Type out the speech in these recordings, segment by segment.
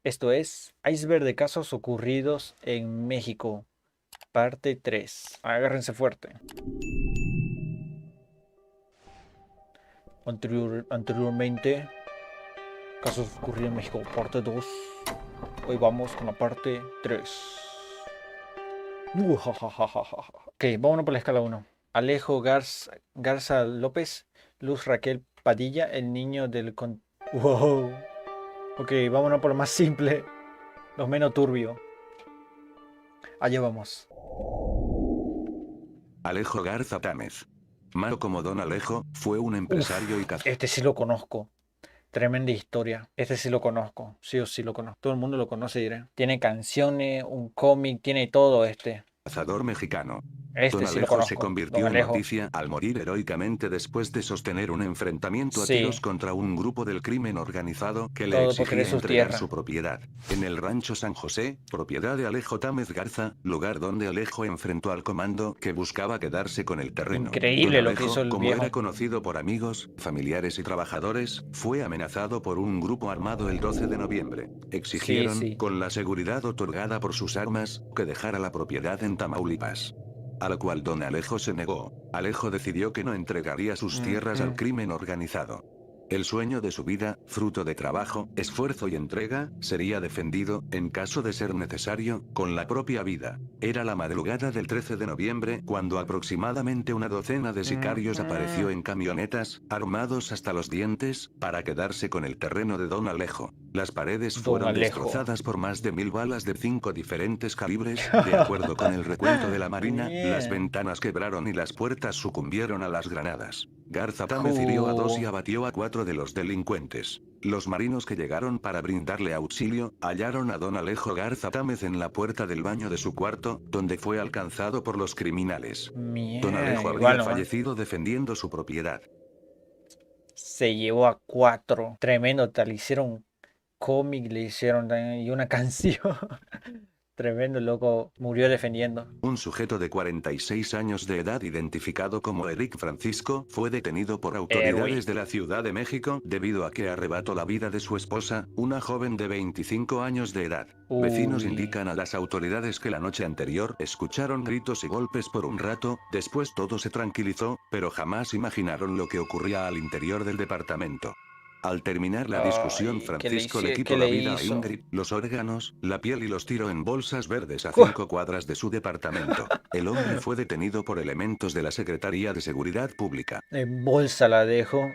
Esto es Iceberg de casos ocurridos en México, parte 3. Agárrense fuerte. Anteriormente, casos ocurridos en México, parte 2. Hoy vamos con la parte 3. Ok, vámonos por la escala 1. Alejo Garza López, Luz Raquel Padilla, el niño del... Wow. Ok, vámonos por lo más simple, lo menos turbio. Allá vamos. Alejo Garza Támez. Malo como Don Alejo, fue un empresario y cazador. Este sí lo conozco. Tremenda historia. Este sí lo conozco. Sí o sí lo conozco. Todo el mundo lo conoce, diré. Tiene canciones, un cómic, tiene todo este. Cazador mexicano. Este Don sí lo Alejo se conozco. Don convirtió en Alejo. noticia al morir heroicamente después de sostener un enfrentamiento a tiros Sí. contra un grupo del crimen organizado que le Todo por querer exigía sus entregar tierras. su propiedad. En el rancho San José, propiedad de Alejo Támez Garza, lugar donde Alejo enfrentó al comando que buscaba quedarse con el terreno. Don Increíble lo que hizo Alejo, el como viejo. era conocido por amigos, familiares y trabajadores, fue amenazado por un grupo armado el 12 de noviembre. Sí, Exigieron, sí. con la seguridad otorgada por sus armas, que dejara la propiedad en Tamaulipas. A lo cual don Alejo se negó. Alejo decidió que no entregaría sus tierras al Ujú. crimen organizado. El sueño de su vida, fruto de trabajo, esfuerzo y entrega, sería defendido, en caso de ser necesario, con la propia vida. Era la madrugada del 13 de noviembre cuando aproximadamente una docena de sicarios apareció Ujú. en camionetas, armados hasta los dientes, para quedarse con el terreno de don Alejo. Las paredes Don fueron Alejo. destrozadas por más de 1000 balas de 5 diferentes calibres, de acuerdo con el recuento de la Marina, las Bien. ventanas quebraron y las puertas sucumbieron a las granadas. Garza Támez hirió a 2 y Cool. abatió a 4 de los delincuentes. Los marinos que llegaron para brindarle auxilio, hallaron a don Alejo Garza Támez en la puerta del baño de su cuarto, donde fue alcanzado por los criminales. Don Alejo Bien. Igual habría nomás. fallecido defendiendo su propiedad. Se llevó a 4. Tremendo. Tal. Le hicieron cómic, le hicieron también y una canción. Tremendo, loco. Murió defendiendo. Un sujeto de 46 años de edad identificado como Eric Francisco fue detenido por Héroe. autoridades de la Ciudad de México debido a que arrebató la vida de su esposa, una joven de 25 años de edad. Vecinos Uy. indican a las autoridades que la noche anterior escucharon gritos y golpes por un rato, después todo se tranquilizó, pero jamás imaginaron lo que ocurría al interior del departamento. Al terminar la discusión, Ay, Francisco le qué quitó la le vida a hizo? Ingrid, los órganos, la piel y los tiró en bolsas verdes a ¡Cu! 5 cuadras de su departamento. El hombre fue detenido por elementos de la Secretaría de Seguridad Pública. En bolsa la dejo.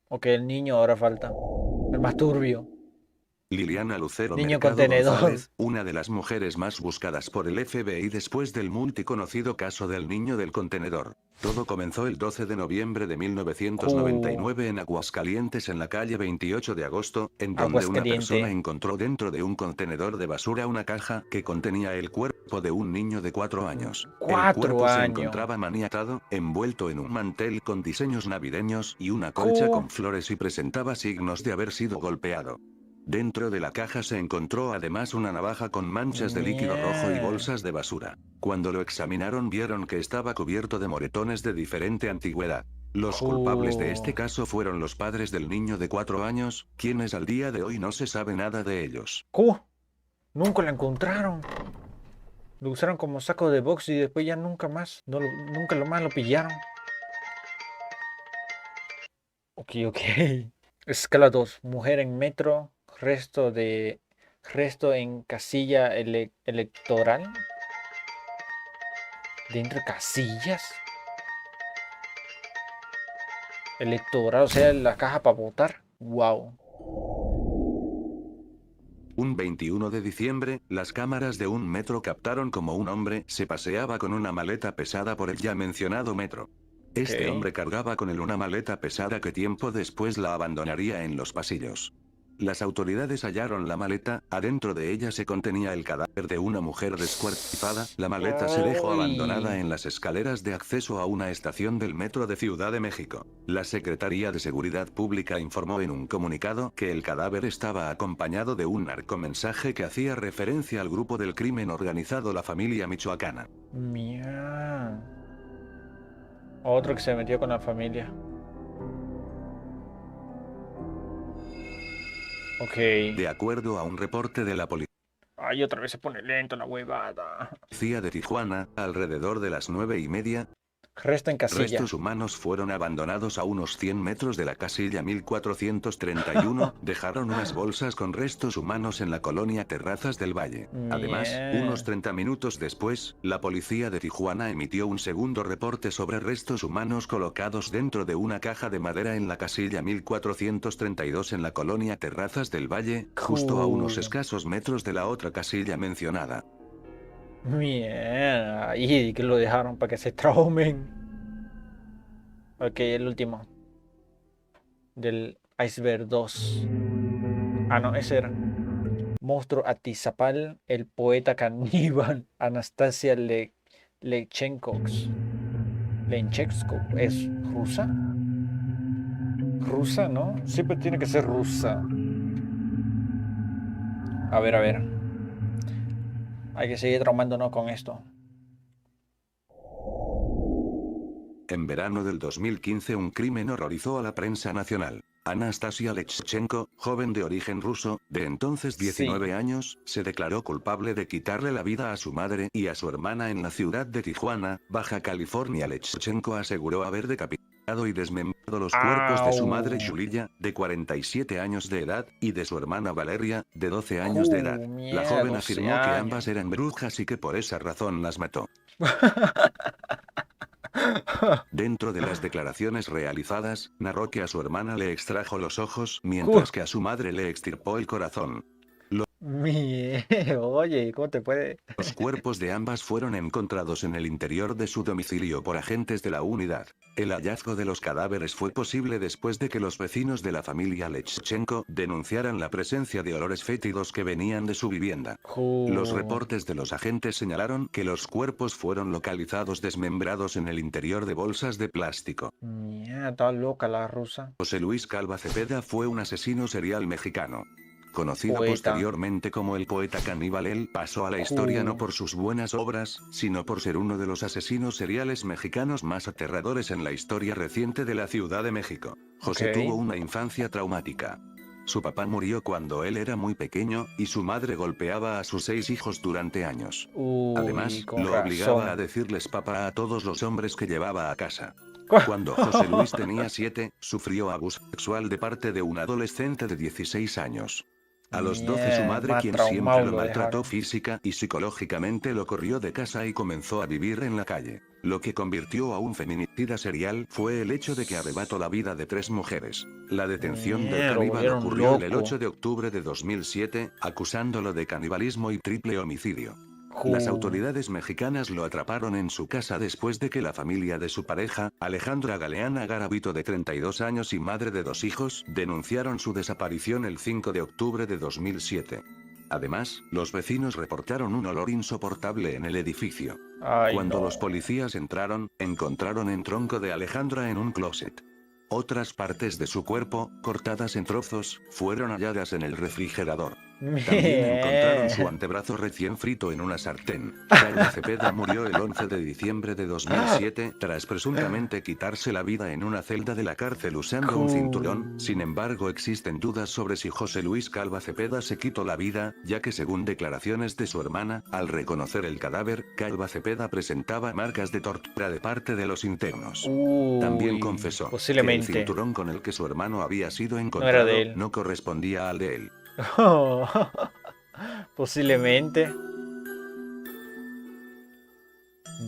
Ok, el niño ahora falta. El más turbio. Liliana Lucero Niño Mercado contenedor. González, una de las mujeres más buscadas por el FBI después del multiconocido caso del niño del contenedor. Todo comenzó el 12 de noviembre de Cu. 1999 en Aguascalientes en la calle 28 de agosto, en donde Aguas una persona caliente. encontró dentro de un contenedor de basura una caja que contenía el cuerpo de un niño de 4 años. El Cuatro cuerpo se años. encontraba maniatado, envuelto en un mantel con diseños navideños y una colcha Cu. con flores y presentaba signos de haber sido golpeado. Dentro de la caja se encontró además una navaja con manchas de líquido rojo y Mierda. bolsas de basura. Cuando lo examinaron vieron que estaba cubierto de moretones de diferente antigüedad. Los culpables de Cu. este caso fueron los padres del niño de 4 años, quienes al día de hoy no se sabe nada de ellos. Cu. Nunca lo encontraron. Lo usaron como saco de box y después ya nunca más. Nunca lo más lo pillaron. Ok, ok. Escala 2. Mujer en metro. Resto de. Resto en casilla electoral. Dentro de casillas. Electoral, o sea, la caja para votar. Wow. Un 21 de diciembre, las cámaras de un metro captaron como un hombre se paseaba con una maleta pesada por el ya mencionado metro. Este Ok. hombre cargaba con él una maleta pesada que tiempo después la abandonaría en los pasillos. Las autoridades hallaron la maleta, adentro de ella se contenía el cadáver de una mujer descuartizada, la maleta se dejó abandonada Uy. en las escaleras de acceso a una estación del metro de Ciudad de México. La Secretaría de Seguridad Pública informó en un comunicado que el cadáver estaba acompañado de un narcomensaje que hacía referencia al grupo del crimen organizado La Familia Michoacana. Mía. Otro que se metió con la familia. Ok. De acuerdo a un reporte de la Ay, otra vez se pone lento la huevada. policía de Tijuana, alrededor de las 9:30, Resta en casilla. restos humanos fueron abandonados a unos 100 metros de la casilla 1431, dejaron unas bolsas con restos humanos en la colonia Terrazas del Valle. Además, unos 30 minutos después, la policía de Tijuana emitió un segundo reporte sobre restos humanos colocados dentro de una caja de madera en la casilla 1432 en la colonia Terrazas del Valle, justo a unos Cool. escasos metros de la otra casilla mencionada. Mierda. Y que lo dejaron para que se traumen. Ok, el último. Del Iceberg 2. Ah, no, ese era. Monstruo Atizapal, el poeta caníbal Anastasia Lechenko. ¿Es rusa? ¿Rusa, no? Siempre tiene que ser rusa. A ver, a ver. Hay que seguir traumándonos con esto. En verano del 2015 un crimen horrorizó a la prensa nacional. Anastasia Lechchenko, joven de origen ruso, de entonces Sí. 19 años, se declaró culpable de quitarle la vida a su madre y a su hermana en la ciudad de Tijuana, Baja California. Lechchenko aseguró haber decapitado y desmembrado los cuerpos de su madre Au. Yulia, de 47 años de edad, y de su hermana Valeria, de 12 años de edad. La Mierda, joven 12 afirmó que años. ambas eran brujas y que por esa razón las mató. Dentro de las declaraciones realizadas, narró que a su hermana le extrajo los ojos, mientras que a su madre le extirpó el corazón. Oye, ¿cómo te puede? Los cuerpos de ambas fueron encontrados en el interior de su domicilio por agentes de la unidad. El hallazgo de los cadáveres fue posible después de que los vecinos de la familia Lechchenko denunciaran la presencia de olores fétidos que venían de su vivienda. Los reportes de los agentes señalaron que los cuerpos fueron localizados desmembrados en el interior de bolsas de plástico. Mierda, está loca la rusa. José Luis Calva Cepeda fue un asesino serial mexicano. Conocido Poeta. posteriormente como el poeta caníbal, él pasó a la historia no por sus buenas obras, sino por ser uno de los asesinos seriales mexicanos más aterradores en la historia reciente de la Ciudad de México. José Ok. tuvo una infancia traumática. Su papá murió cuando él era muy pequeño, y su madre golpeaba a sus 6 hijos durante años. Uy, Además, con lo obligaba a razón. decirles papá a todos los hombres que llevaba a casa. Cuando José Luis tenía 7, sufrió abuso sexual de parte de un adolescente de 16 años. A los 12 su madre, Más quien siempre traumado lo lo maltrató dejaron. física y psicológicamente, lo corrió de casa y comenzó a vivir en la calle. Lo que convirtió a un feminicida serial fue el hecho de que arrebató la vida de 3 mujeres. La detención del Lo caníbal volvieron ocurrió el loco. 8 de octubre de 2007, acusándolo de canibalismo y triple homicidio. Las autoridades mexicanas lo atraparon en su casa después de que la familia de su pareja, Alejandra Galeana Garavito, de 32 años y madre de 2 hijos, denunciaron su desaparición el 5 de octubre de 2007. Además, los vecinos reportaron un olor insoportable en el edificio. Ay, Cuando no. los policías entraron, encontraron el tronco de Alejandra en un closet. Otras partes de su cuerpo, cortadas en trozos, fueron halladas en el refrigerador. También encontraron su antebrazo recién frito en una sartén. Calva Cepeda murió el 11 de diciembre de 2007, tras presuntamente quitarse la vida en una celda de la cárcel usando un cinturón. Sin embargo, existen dudas sobre si José Luis Calva Cepeda se quitó la vida, ya que según declaraciones de su hermana, al reconocer el cadáver, Calva Cepeda presentaba marcas de tortura de parte de los internos. También confesó que el posiblemente cinturón con el que su hermano había sido no era encontrado de él. no correspondía al de él. Posiblemente.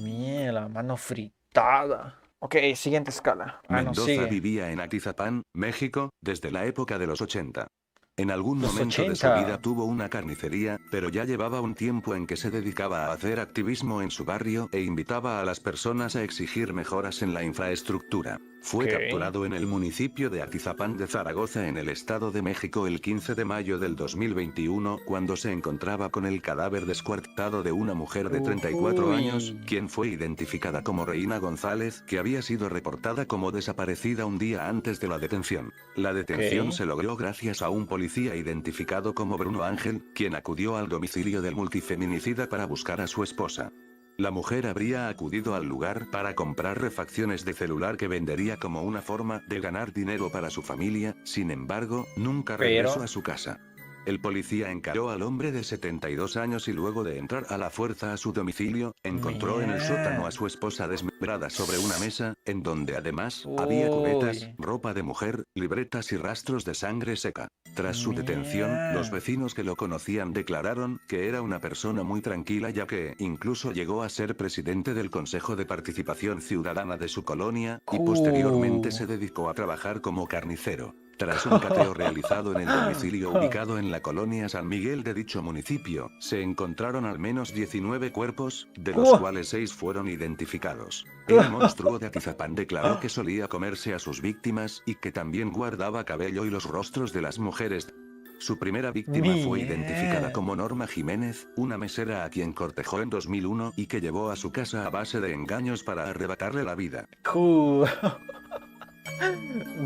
Mierda, mano fritada. Ok, siguiente escala. Ah, no, Mendoza sigue. vivía en Atizapán, México, desde la época de los 80. En algún Los momento de su 80. vida tuvo una carnicería, pero ya llevaba un tiempo en que se dedicaba a hacer activismo en su barrio e invitaba a las personas a exigir mejoras en la infraestructura. Fue Ok. capturado en el municipio de Atizapán de Zaragoza, en el Estado de México, el 15 de mayo del 2021, cuando se encontraba con el cadáver descuartizado de una mujer de 34 años, quien fue identificada como Reina González, que había sido reportada como desaparecida un día antes de la detención. La detención se logró gracias a un policía identificado como Bruno Ángel, quien acudió al domicilio del multifeminicida para buscar a su esposa. La mujer habría acudido al lugar para comprar refacciones de celular que vendería como una forma de ganar dinero para su familia. Sin embargo, nunca regresó a su casa. El policía encaró al hombre de 72 años y luego de entrar a la fuerza a su domicilio, encontró en el sótano a su esposa desmembrada sobre una mesa, en donde además, había cubetas, Uy. ropa de mujer, libretas y rastros de sangre seca. Tras su detención, los Mierda. vecinos que lo conocían declararon que era una persona muy tranquila ya que incluso llegó a ser presidente del Consejo de Participación Ciudadana de su colonia, y posteriormente se dedicó a trabajar como carnicero. Tras un cateo realizado en el domicilio ubicado en la colonia San Miguel de dicho municipio, se encontraron al menos 19 cuerpos, de los cuales 6 fueron identificados. El monstruo de Atizapán declaró que solía comerse a sus víctimas y que también guardaba cabello y los rostros de las mujeres. Su primera víctima fue identificada Mierda. como Norma Jiménez, una mesera a quien cortejó en 2001 y que llevó a su casa a base de engaños para arrebatarle la vida.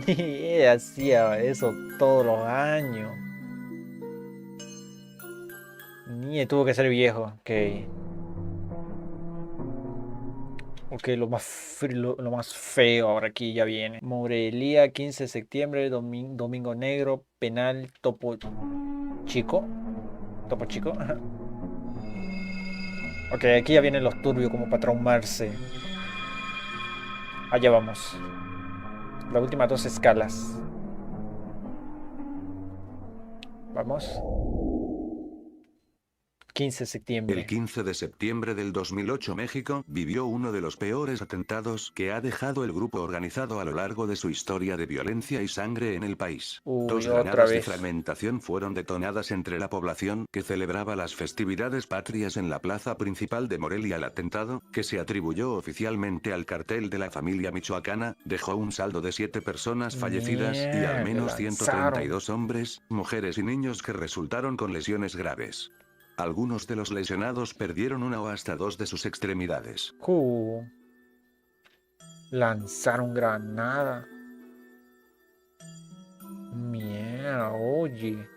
Ni ella hacía eso todos los años. Ni tuvo que ser viejo. Ok. Ok, lo más feo ahora aquí ya viene. Morelia, 15 de septiembre, domingo negro, penal, Topo Chico. Topo Chico. Ajá. Ok, aquí ya vienen los turbios como para traumarse. Allá vamos. Las últimas 2 escalas. Vamos. 15 de El septiembre. 15 de septiembre del 2008 México vivió uno de los peores atentados que ha dejado el grupo organizado a lo largo de su historia de violencia y sangre en el país. Uy, 2 otra granadas de vez. fragmentación fueron detonadas entre la población que celebraba las festividades patrias en la plaza principal de Morelia. El atentado, que se atribuyó oficialmente al cartel de la familia michoacana, dejó un saldo de 7 personas fallecidas y al Mierda, menos lanzaron. 132 hombres, mujeres y niños que resultaron con lesiones graves. Algunos de los lesionados perdieron una o hasta 2 de sus extremidades. Lanzaron granada. Mierda, oye.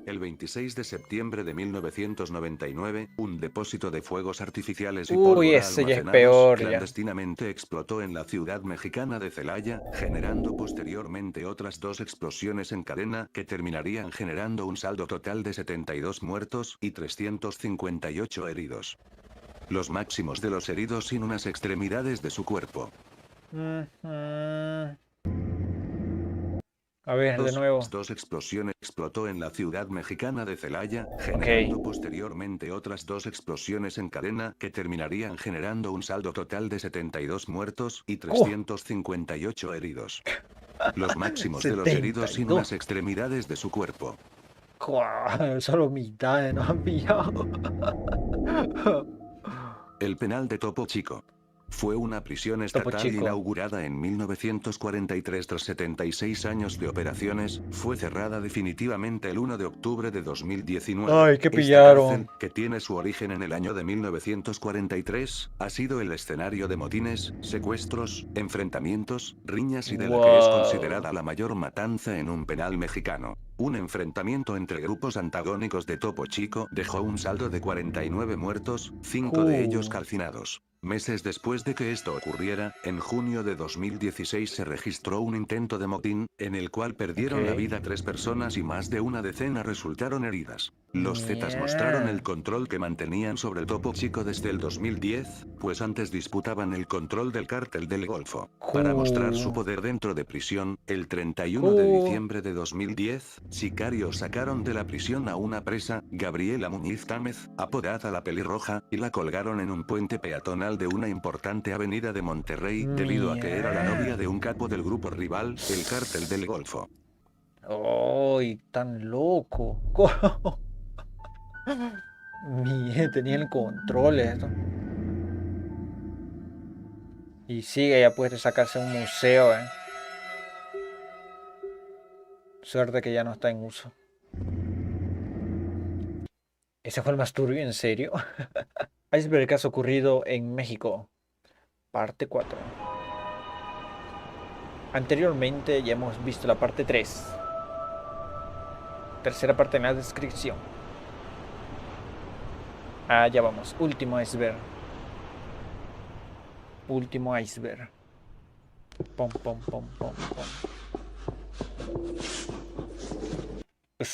El 26 de septiembre de 1999, un depósito de fuegos artificiales y Uy, pólvora ese ya es almacenados peor ya. clandestinamente explotó en la ciudad mexicana de Celaya, generando posteriormente otras 2 explosiones en cadena que terminarían generando un saldo total de 72 muertos y 358 heridos. Los máximos de los heridos sin unas extremidades de su cuerpo. Ujú. A ver, de nuevo. 2 explosiones explotó en la ciudad mexicana de Celaya, Ok. generando posteriormente otras 2 explosiones en cadena que terminarían generando un saldo total de 72 muertos y 358 heridos. Los máximos de los heridos sin 72. unas extremidades de su cuerpo. Solo mitad no han pillado. El penal de Topo Chico. Fue una prisión Topo estatal Chico. inaugurada en 1943 tras 76 años de operaciones, fue cerrada definitivamente el 1 de octubre de 2019. Ay, que Esta pillaron. cárcel, que tiene su origen en el año de 1943, ha sido el escenario de motines, secuestros, enfrentamientos, riñas y de la que es considerada la mayor matanza en un penal mexicano. Un enfrentamiento entre grupos antagónicos de Topo Chico dejó un saldo de 49 muertos, 5 de ellos calcinados. Meses después de que esto ocurriera, en junio de 2016 se registró un intento de motín, en el cual perdieron la vida 3 personas y más de una decena resultaron heridas. Los Zetas mostraron el control que mantenían sobre el Topo Chico desde el 2010, pues antes disputaban el control del cártel del Golfo. Para mostrar su poder dentro de prisión, el 31 de diciembre de 2010, sicarios sacaron de la prisión a una presa, Gabriela Muñiz Támez, apodada la Pelirroja, y la colgaron en un puente peatonal de una importante avenida de Monterrey, debido a que era la novia de un capo del grupo rival, el cártel del Golfo. ¡Ay, tan loco! Tenía el control esto. Y sigue, ya puede sacarse un museo, Suerte que ya no está en uso. ¿Ese fue el más turbio, en serio? Iceberg, caso ocurrido en México. Parte 4. Anteriormente ya hemos visto la parte 3. Tercera parte en la descripción. Allá vamos. Último iceberg. Último iceberg. Pom, pom, pom, pom, pom.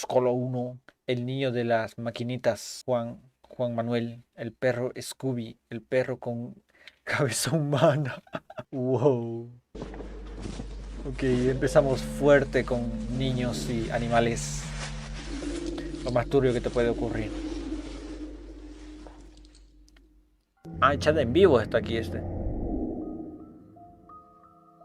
Escola 1, el niño de las maquinitas, Juan Manuel, el perro Scooby, el perro con cabeza humana. Wow. Ok, empezamos fuerte con niños y animales. Lo más turbio que te puede ocurrir. Ah, echada en vivo está aquí este.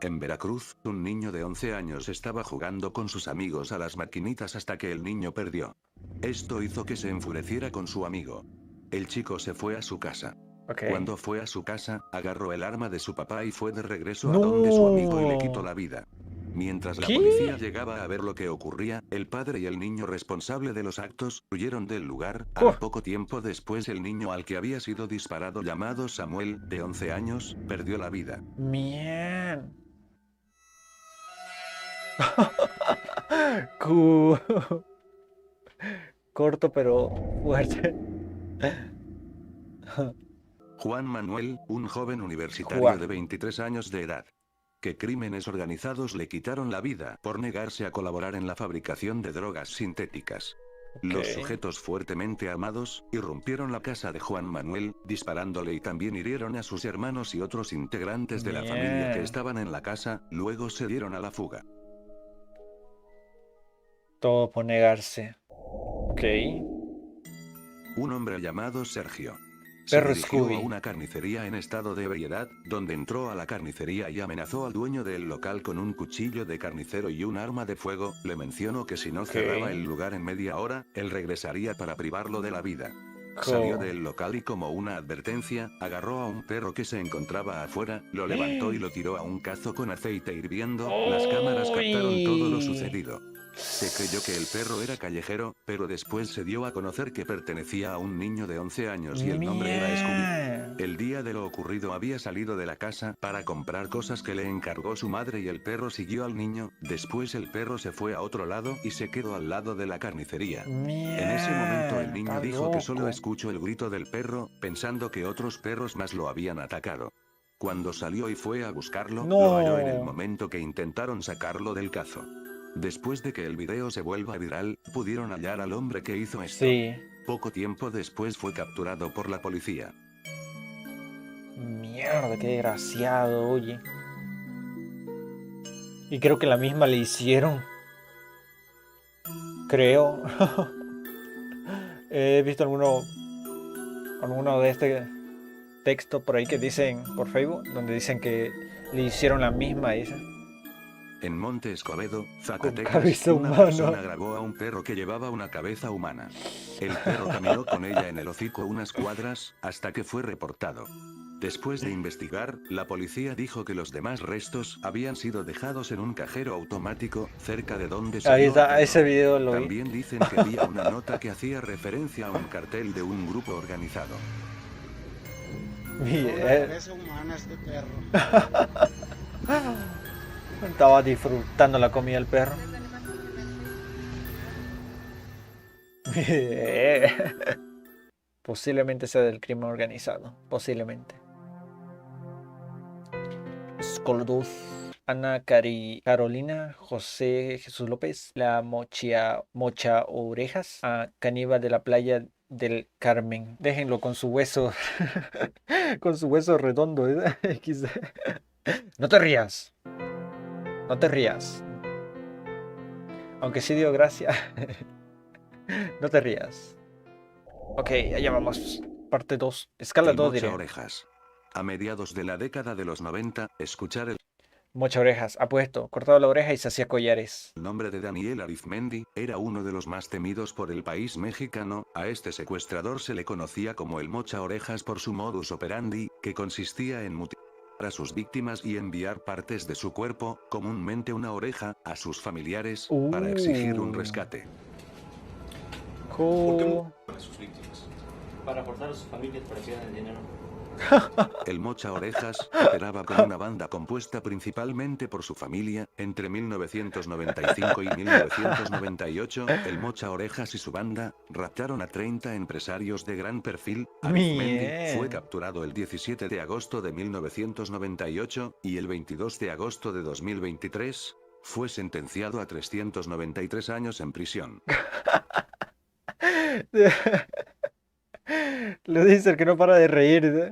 En Veracruz, un niño de 11 años estaba jugando con sus amigos a las maquinitas hasta que el niño perdió. Esto hizo que se enfureciera con su amigo. El chico se fue a su casa. Ok. Cuando fue a su casa, agarró el arma de su papá y fue de regreso a No. donde su amigo y le quitó la vida. Mientras la ¿Qué? policía llegaba a ver lo que ocurría, el padre y el niño responsable de los actos huyeron del lugar. Al poco tiempo después, el niño al que había sido disparado, llamado Samuel, de 11 años, perdió la vida. Mien. Cu- Corto pero fuerte. Juan Manuel, un joven universitario Juan. de 23 años de edad. Que crímenes organizados le quitaron la vida por negarse a colaborar en la fabricación de drogas sintéticas. Los Ok. sujetos fuertemente armados irrumpieron la casa de Juan Manuel, disparándole, y también hirieron a sus hermanos y otros integrantes de la familia que Mien. estaban en la casa, luego se dieron a la fuga. Todo por negarse. Ok. Un hombre llamado Sergio se Perro dirigió a Scooby. una carnicería en estado de ebriedad, donde entró a la carnicería y amenazó al dueño del local con un cuchillo de carnicero y un arma de fuego. Le mencionó que si no cerraba el lugar en media hora, él regresaría para privarlo de la vida. Salió del local y, como una advertencia, agarró a un perro que se encontraba afuera, lo levantó y lo tiró a un cazo con aceite hirviendo. Las cámaras captaron todo lo sucedido. Se creyó que el perro era callejero, pero después se dio a conocer que pertenecía a un niño de 11 años y el nombre era Scooby. El día de lo ocurrido había salido de la casa para comprar cosas que le encargó su madre y el perro siguió al niño. Después el perro se fue a otro lado y se quedó al lado de la carnicería. En ese momento el niño dijo que solo escuchó el grito del perro, pensando que otros perros más lo habían atacado. Cuando salió y fue a buscarlo, lo halló en el momento que intentaron sacarlo del cazo. Después de que el video se vuelva viral, pudieron hallar al hombre que hizo esto. Sí. Poco tiempo después fue capturado por la policía. Mierda, qué desgraciado, oye. Y creo que la misma le hicieron. Creo. He visto alguno de este texto por ahí que dicen por Facebook, donde dicen que le hicieron la misma, dice. En Monte Escobedo, Con Zacatecas, cabeza una humana. persona grabó a un perro que llevaba una cabeza humana. El perro caminó con ella en el hocico unas cuadras, hasta que fue reportado. Después de investigar, la policía dijo que los demás restos habían sido dejados en un cajero automático, cerca de donde salió Ahí el está, perro. ese video lo vi. También dicen que había una nota que hacía referencia a un cartel de un grupo organizado. Cabeza humana este perro. Estaba disfrutando la comida del perro. Posiblemente sea del crimen organizado. Posiblemente. Escola Ana Carolina José Jesús López. La Mocha Orejas. Caníbal de la playa del Carmen. Déjenlo con su hueso. Con su hueso redondo. XD. No te rías. No te rías. Aunque sí dio gracia. No te rías. Ok, allá vamos. Parte 2. Escala El 2 Mocha diré. Orejas. A mediados de la década de los 90, escuchar el Mocha Orejas. Apuesto. Cortado la oreja y se hacía collares. nombre de Daniel Arizmendi era uno de los más temidos por el país mexicano. A este secuestrador se le conocía como el Mocha Orejas por su modus operandi, que consistía en mutilar a sus víctimas y enviar partes de su cuerpo, comúnmente una oreja, a sus familiares, para exigir un rescate. Para sus víctimas. Para aportar a sus familias para que ganen dinero. El Mocha Orejas operaba con una banda compuesta principalmente por su familia. Entre 1995 y 1998, el Mocha Orejas y su banda raptaron a 30 empresarios de gran perfil. Arizmendi fue capturado el 17 de agosto de 1998 y el 22 de agosto de 2023 fue sentenciado a 393 años en prisión. Lo dice el que no para de reír.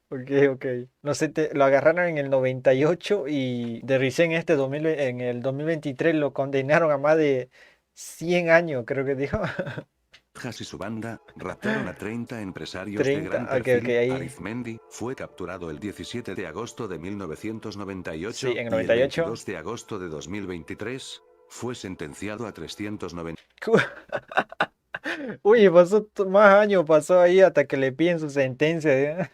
Ok, ok. No sé, lo agarraron en el 98 y de risa en este 2000 en el 2023 lo condenaron a más de 100 años, creo que dijo. Jas y su banda raptaron a 30 empresarios de 30, gran ok, perfil. ok, ahí. Arizmendi fue capturado el 17 de agosto de 1998 Sí, en el y el 98. 22 de agosto de 2023 fue sentenciado a 390. Uy, pasó más años, pasó ahí hasta que le piden su sentencia.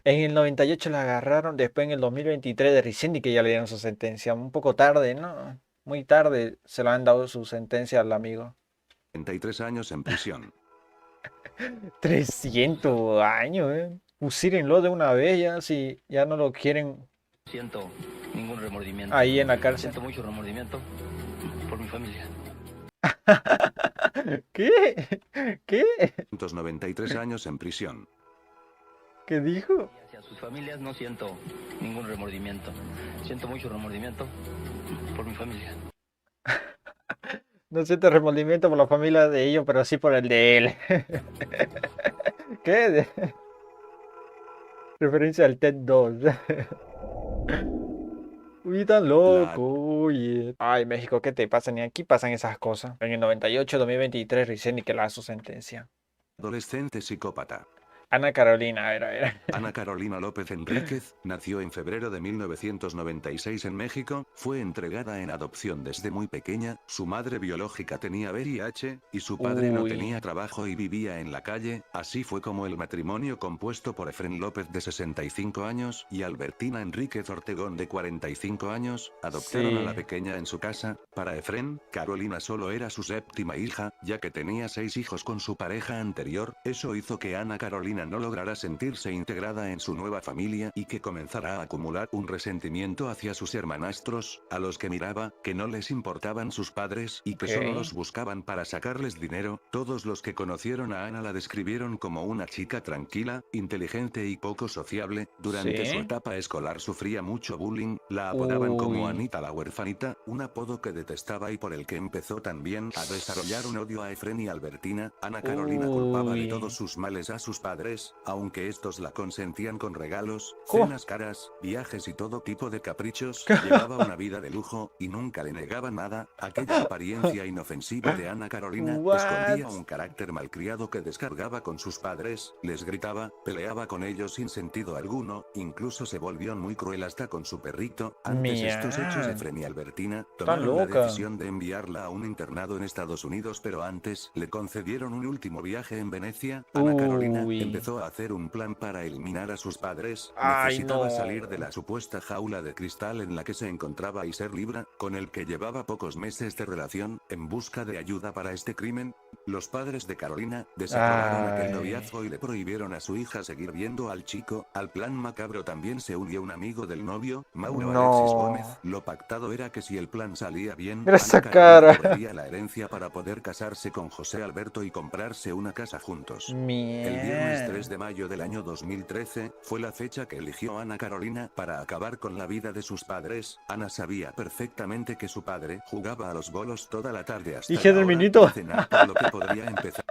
En el 98 la agarraron, después en el 2023 de Ricendi que ya le dieron su sentencia. Un poco tarde, ¿no? Muy tarde se lo han dado su sentencia al amigo. 33 años en prisión. 300 años, ¿eh? Fusílenlo de una vez ya, si ya no lo quieren Siento ningún remordimiento. ahí en la cárcel. Siento mucho remordimiento por mi familia. ¿Qué? ¿Qué? 193 años en prisión. ¿Qué dijo? Y hacia sus familias no siento ningún remordimiento. Siento mucho remordimiento por mi familia. No siento remordimiento por la familia de ellos, pero sí por el de él. ¿Qué? Referencia al TED 2. Uy, tan loco. Uy. Ay, México, ¿qué te pasa? Ni aquí pasan esas cosas. En el 98, 2023, Ricendi que la da su sentencia. Adolescente psicópata. Ana Carolina, a ver, a ver. Ana Carolina López Enríquez, nació en febrero de 1996 en México, fue entregada en adopción desde muy pequeña, su madre biológica tenía VIH, y su padre no Uy. tenía trabajo y vivía en la calle, así fue como el matrimonio compuesto por Efrén López de 65 años y Albertina Enríquez Ortegón de 45 años, adoptaron a la Sí. pequeña en su casa. Para Efrén, Carolina solo era su séptima hija, ya que tenía 6 hijos con su pareja anterior, eso hizo que Ana Carolina no logrará sentirse integrada en su nueva familia y que comenzará a acumular un resentimiento hacia sus hermanastros, a los que miraba, que no les importaban sus padres y que solo Ok. los buscaban para sacarles dinero. Todos los que conocieron a Ana la describieron como una chica tranquila, inteligente y poco sociable. Durante su Sí. etapa escolar sufría mucho bullying, la apodaban como Uy. Anita la huerfanita, un apodo que detestaba y por el que empezó también a desarrollar un odio a Efrén y Albertina. Ana Carolina culpaba de todos Uy. sus males a sus padres, aunque estos la consentían con regalos, ¿Cómo? cenas caras, viajes y todo tipo de caprichos. Llevaba una vida de lujo y nunca le negaba nada. Aquella apariencia inofensiva de Ana Carolina What? escondía un carácter malcriado que descargaba con sus padres, les gritaba, peleaba con ellos sin sentido alguno, incluso se volvió muy cruel hasta con su perrito. Antes estos hechos, Miau. Efrén y Albertina Está tomaron la loca. decisión de enviarla a un internado en Estados Unidos, pero antes le concedieron un último viaje en Venecia. Ana Carolina Uy. empezó a hacer un plan para eliminar a sus padres. Ay, Necesitaba no. salir de la supuesta jaula de cristal en la que se encontraba y ser libre, con el que llevaba pocos meses de relación. En busca de ayuda para este crimen, los padres de Carolina desaprobaron aquel Ay. noviazgo y le prohibieron a su hija seguir viendo al chico. Al plan macabro también se unió un amigo del novio, Mauro Alexis Gómez. No. Lo pactado era que si el plan salía bien, Mira Ana esa Carolina cara. cobraría la herencia para poder casarse con José Alberto y comprarse una casa juntos. El viernes 3 de mayo del año 2013 fue la fecha que eligió Ana Carolina para acabar con la vida de sus padres. Ana sabía perfectamente que su padre jugaba a los bolos toda la tarde hasta Hija la del hora minito. de cenar, por lo que podría empezar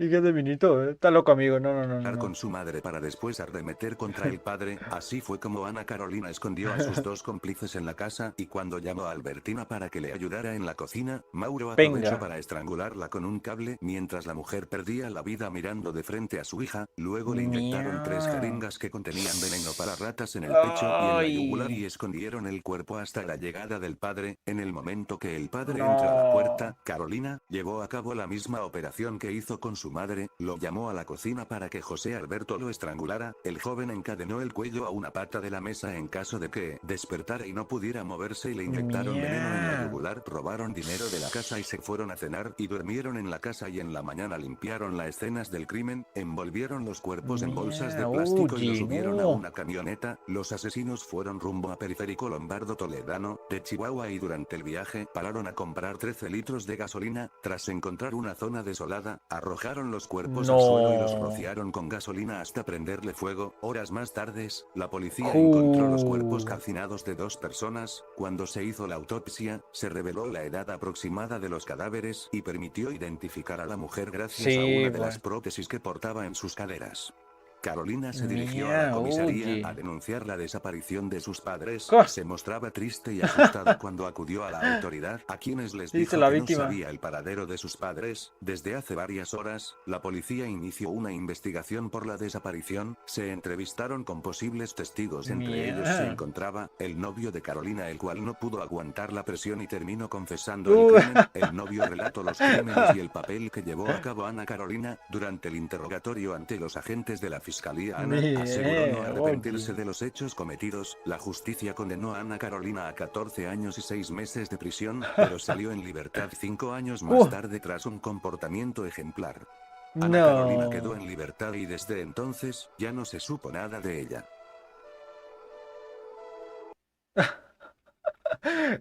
Hija del minito. Está loco, amigo. No, no, no, no, con no. su madre para después arremeter contra el padre. Así fue como Ana Carolina escondió a sus dos cómplices en la casa y cuando llamó a Albertina para que le ayudara en la cocina, Mauro aprovechó Venga. para estrangularla con un cable mientras la mujer perdía la vida mirando de frente a su hija. Luego le inyectaron 3 Miau. jeringas que contenían veneno para ratas en el pecho y en la yugular y Ay. escondieron el cuerpo hasta la llegada del padre. En el momento que el padre entra a la puerta, No. Carolina llevó a cabo la misma operación que hizo con su madre, lo llamó a la cocina para que José Alberto lo estrangulara. El joven encadenó el cuello a una pata de la mesa en caso de que despertara y no pudiera moverse y le inyectaron veneno en la Miau. yugular. Robaron dinero de la casa y se fueron a cenar y durmieron en la casa y en la mañana limpiaron las escenas del crimen, envolvieron los cuerpos en bolsas de Miau. plástico y los Oye, subieron a no. una camioneta. Los asesinos fueron rumbo a Periférico Lombardo Toledano, de Chihuahua y durante el viaje pararon a comprar 13 litros de gasolina. Tras encontrar una zona desolada, arrojaron tiraron los cuerpos al suelo y los No. rociaron con gasolina hasta prenderle fuego. Horas más tarde, la policía encontró los cuerpos calcinados de 2 personas. Cuando se hizo la autopsia, se reveló la edad aproximada de los cadáveres y permitió identificar a la mujer gracias a Sí, una de pues. las prótesis que portaba en sus caderas. Carolina se dirigió a la Mía, comisaría oye. a denunciar la desaparición de sus padres. ¡Ah! Se mostraba triste y asustada cuando acudió a la autoridad, a quienes les Dice dijo la que víctima. no sabía el paradero de sus padres. Desde hace varias horas, la policía inició una investigación por la desaparición. Se entrevistaron con posibles testigos. Entre ellos se Mía. encontraba el novio de Carolina, el cual no pudo aguantar la presión y terminó confesando el crimen. El novio relató los crímenes y el papel que llevó a cabo Ana Carolina. Durante el interrogatorio ante los agentes de la fiscalía, Ana aseguró no arrepentirse de los hechos cometidos. La justicia condenó a Ana Carolina a 14 años y 6 meses de prisión, pero salió en libertad 5 años más tarde tras un comportamiento ejemplar. Ana Carolina quedó No. en libertad y desde entonces ya no se supo nada de ella.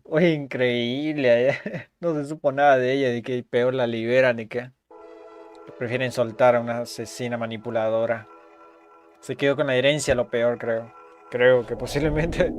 Oye, increíble. No se supo nada de ella, de que peor la liberan y que prefieren soltar a una asesina manipuladora. Se quedó con la herencia, lo peor, creo. Creo que posiblemente.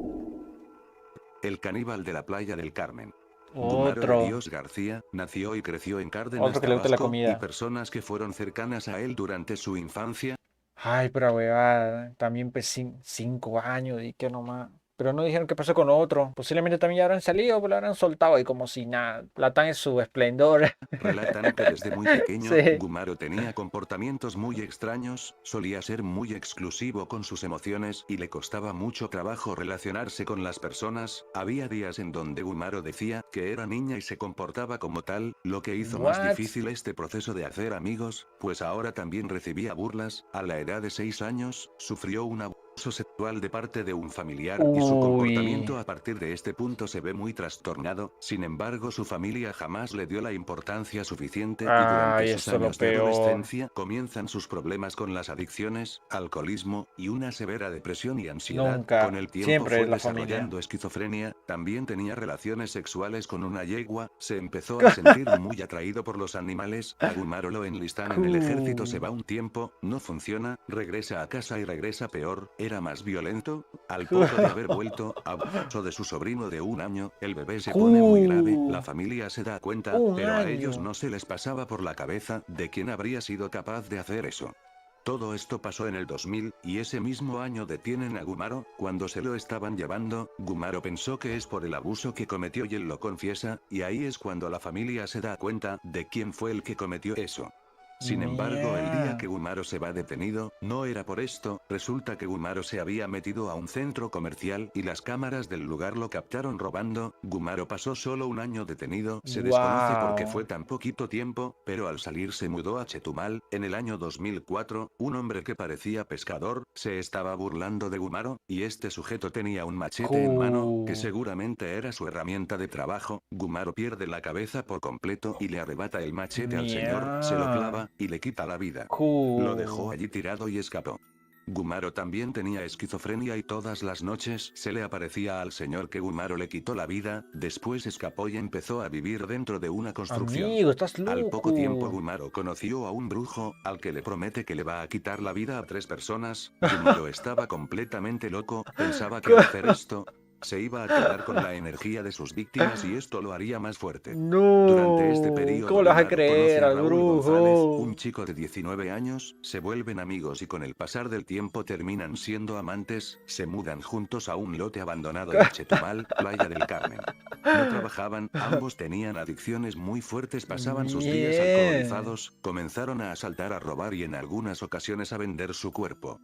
El caníbal de la playa del Carmen. Gumaro de Otro. Dios García nació y creció en Cárdenas, Otro que le gusta la Tabasco, y comida. personas que fueron cercanas a él durante su infancia Ay, pero huevada. También pues 5 años y que nomás. Pero no dijeron qué pasó con otro. Posiblemente también ya habrán salido, pero lo habrán soltado y como si nada. Platán es su esplendor. relatan que desde muy pequeño, Sí. Gumaro tenía comportamientos muy extraños, solía ser muy exclusivo con sus emociones y le costaba mucho trabajo relacionarse con las personas. Había días en donde Gumaro decía que era niña y se comportaba como tal, lo que hizo más What? difícil este proceso de hacer amigos, pues ahora también recibía burlas. A la edad de 6 años, sufrió un abuso sexual de parte de un familiar y su comportamiento Uy. a partir de este punto se ve muy trastornado. Sin embargo, su familia jamás le dio la importancia suficiente y durante Ay, sus eso es lo años de peor. adolescencia comienzan sus problemas con las adicciones, alcoholismo y una severa depresión y ansiedad. Nunca. Con el tiempo Siempre fue es la familia. desarrollando esquizofrenia, también tenía relaciones sexuales con una yegua, se empezó a sentir muy atraído por los animales. A Gumaro lo enlistan en el ejército, se va un tiempo, no funciona, regresa a casa y regresa peor, era más violento. Al poco de haber vuelto, abusó de su sobrino de 1 año, el bebé se pone muy grave, la familia se da cuenta, Un pero a ellos año. no se les pasaba por la cabeza de quién habría sido capaz de hacer eso. Todo esto pasó en el 2000, y ese mismo año detienen a Gumaro. Cuando se lo estaban llevando, Gumaro pensó que es por el abuso que cometió y él lo confiesa, y ahí es cuando la familia se da cuenta de quién fue el que cometió eso. Sin embargo, el día que Gumaro se va detenido, no era por esto. Resulta que Gumaro se había metido a un centro comercial y las cámaras del lugar lo captaron robando. Gumaro pasó solo 1 año detenido, se desconoce por qué fue tan poquito tiempo, pero al salir se mudó a Chetumal. En el año 2004, un hombre que parecía pescador, se estaba burlando de Gumaro, y este sujeto tenía un machete en mano, que seguramente era su herramienta de trabajo. Gumaro pierde la cabeza por completo y le arrebata el machete al señor, se lo clava y le quita la vida. Lo dejó allí tirado y escapó. Gumaro también tenía esquizofrenia y todas las noches se le aparecía al señor que Gumaro le quitó la vida, después escapó y empezó a vivir dentro de una construcción. Amigo, estás loco. Al poco tiempo Gumaro conoció a un brujo, al que le promete que le va a quitar la vida a 3 personas. Gumaro estaba completamente loco, pensaba que al hacer esto, se iba a quedar con la energía de sus víctimas y esto lo haría más fuerte. No. Durante este periodo, ¿Cómo le vas a Gumaro creer conoce a al Raúl González, brujo? un chico de 19 años, se vuelven amigos y con el pasar del tiempo terminan siendo amantes, se mudan juntos a un lote abandonado en Chetumal, Playa del Carmen. No trabajaban, ambos tenían adicciones muy fuertes, pasaban sus días alcoholizados, comenzaron a asaltar, a robar y en algunas ocasiones a vender su cuerpo.